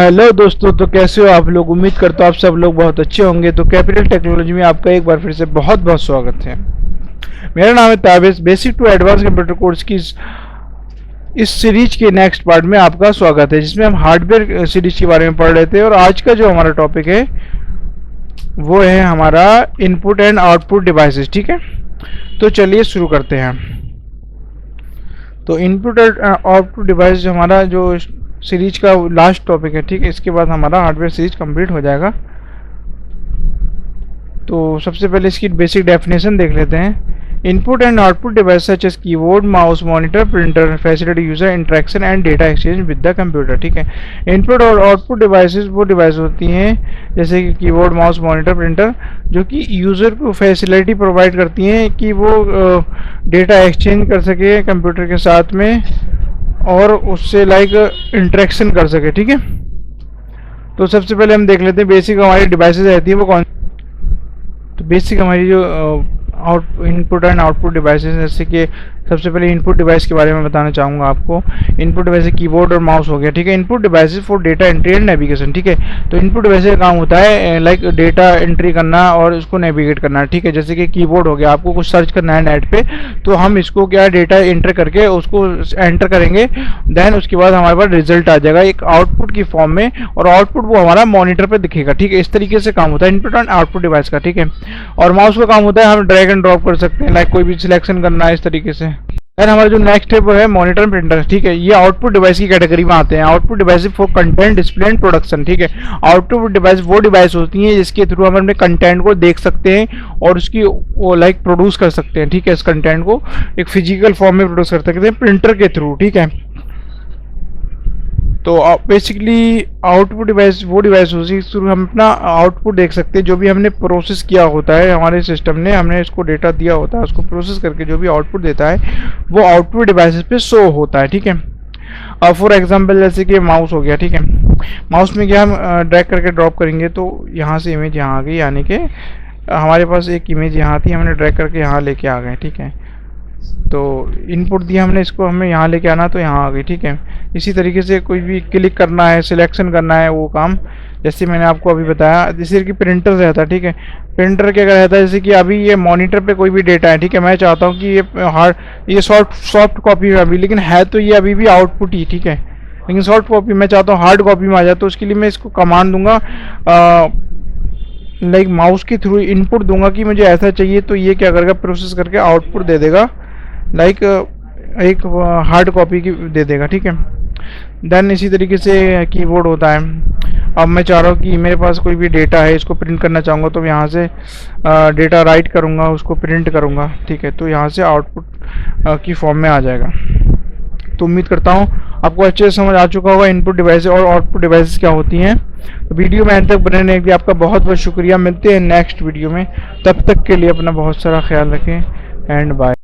Hello दोस्तों, तो कैसे हो आप लोग। उम्मीद करता हूँ आप सब लोग बहुत अच्छे होंगे। तो कैपिटल टेक्नोलॉजी में आपका एक बार फिर से बहुत बहुत स्वागत है। मेरा नाम है Tabish. Basic to advance computer course की इस सीरीज के नेक्स्ट पार्ट में आपका स्वागत है, जिसमें हम हार्डवेयर सीरीज के बारे में पढ़ रहे थे। और आज का जो हमारा टॉपिक है वो है हमारा इनपुट एंड आउटपुट डिवाइसेस। ठीक है, तो चलिए शुरू करते हैं। तो इनपुट एंड आउटपुट डिवाइस जो हमारा जो सीरीज का लास्ट टॉपिक है, ठीक है। इसके बाद हमारा हार्डवेयर सीरीज कंप्लीट हो जाएगा। तो सबसे पहले इसकी बेसिक डेफिनेशन देख लेते हैं। Input and output device such as keyboard, mouse, monitor, printer facility user interaction and data exchange with the computer. ठीक है, इनपुट और आउटपुट डिवाइसेस वो डिवाइस होती हैं जैसे कि कीबोर्ड, माउस, मॉनिटर, प्रिंटर, जो कि यूज़र को फैसिलिटी प्रोवाइड करती हैं कि वो डेटा एक्सचेंज कर सके कंप्यूटर के साथ में और उससे लाइक इंटरेक्शन कर सके। ठीक है, तो सबसे पहले हम देख लेते हैं बेसिक हमारी डिवाइसेस रहती है वो कौन। तो बेसिक हमारी जो इनपुट एंड आउटपुट डिवाइसेस, जैसे कि सबसे पहले इनपुट डिवाइस के बारे में बताना चाहूँगा आपको। इनपुट डिवाइस कीबोर्ड और माउस हो गया। ठीक है, input devices for data entry and navigation. ठीक है, तो इनपुट डिवाइस का काम होता है लाइक डेटा एंट्री करना और उसको नेविगेट करना। ठीक है, जैसे कि कीबोर्ड हो गया, आपको कुछ सर्च करना है नेट पे, तो हम इसको क्या डेटा एंटर करके उसको एंटर करेंगे, देन उसके बाद हमारे पास रिजल्ट आ जाएगा एक आउटपुट की फॉर्म में, और आउटपुट वो हमारा मॉनिटर पे दिखेगा। ठीक है, इस तरीके से काम होता है इनपुट एंड आउटपुट डिवाइस का। ठीक है, और माउस का काम होता है हम ड्रैग एंड ड्रॉप कर सकते हैं, लाइक कोई भी सिलेक्शन करना है इस तरीके से। देन हमारा जो नेक्स्ट है वो है मॉनिटर प्रिंटर। ठीक है, ये आउटपुट डिवाइस की कैटेगरी में आते हैं। Output device for content display and production. ठीक है, आउटपुट डिवाइस वो डिवाइस होती हैं जिसके थ्रू हम अपने कंटेंट को देख सकते हैं और उसकी वो लाइक प्रोड्यूस कर सकते हैं। ठीक है, इस कंटेंट को एक फिजिकल फॉर्म में प्रोड्यूस कर सकते हैं प्रिंटर के थ्रू। ठीक है, तो बेसिकली आउटपुट डिवाइस वो डिवाइस होती है जिस थ्रू हम अपना आउटपुट देख सकते हैं। जो भी हमने प्रोसेस किया होता है हमारे सिस्टम ने, हमने इसको डेटा दिया होता है, उसको प्रोसेस करके जो भी आउटपुट देता है वो आउटपुट डिवाइसेस पे शो होता है। ठीक है, फॉर एग्जांपल जैसे कि माउस हो गया। ठीक है, माउस में क्या हम ड्रैग करके ड्रॉप करेंगे तो यहाँ से इमेज यहाँ आ गई, यानी कि हमारे पास एक इमेज यहाँ थी, हमने ड्रैग करके यहाँ लेके आ गए। ठीक है, तो इनपुट दिया हमने, इसको हमें यहाँ लेके आना तो यहाँ आ गई। ठीक है, इसी तरीके से कोई भी क्लिक करना है, सिलेक्शन करना है, वो काम जैसे मैंने आपको अभी बताया। जैसे कि प्रिंटर रहता है। ठीक है, प्रिंटर क्या रहता है, जैसे कि अभी ये मॉनिटर पे कोई भी डेटा है। ठीक है, मैं चाहता हूँ कि ये सॉफ्ट कॉपी में अभी, लेकिन है तो ये अभी भी आउटपुट ही। ठीक है, लेकिन सॉफ्ट कॉपी मैं चाहता हूँ हार्ड कॉपी में आ जाए, तो उसके लिए मैं इसको कमांड दूंगा, लाइक माउस के थ्रू इनपुट दूंगा कि मुझे ऐसा चाहिए, तो ये क्या करेगा, प्रोसेस करके आउटपुट दे देगा, लाइक एक हार्ड कॉपी की दे देगा। ठीक है, देन इसी तरीके से कीबोर्ड होता है। अब मैं चाह रहा हूँ कि मेरे पास कोई भी डेटा है, इसको प्रिंट करना चाहूँगा, तो यहाँ से डेटा राइट करूँगा, उसको प्रिंट करूँगा। ठीक है, तो यहाँ से आउटपुट की फॉर्म में आ जाएगा। तो उम्मीद करता हूँ आपको अच्छे से समझ आ चुका होगा इनपुट डिवाइस और आउटपुट डिवाइसेस क्या होती हैं। तो वीडियो में अंत तक बने रहने के लिए आपका बहुत बहुत शुक्रिया। मिलते हैं नेक्स्ट वीडियो में, तब तक के लिए अपना बहुत सारा ख्याल रखें एंड बाय।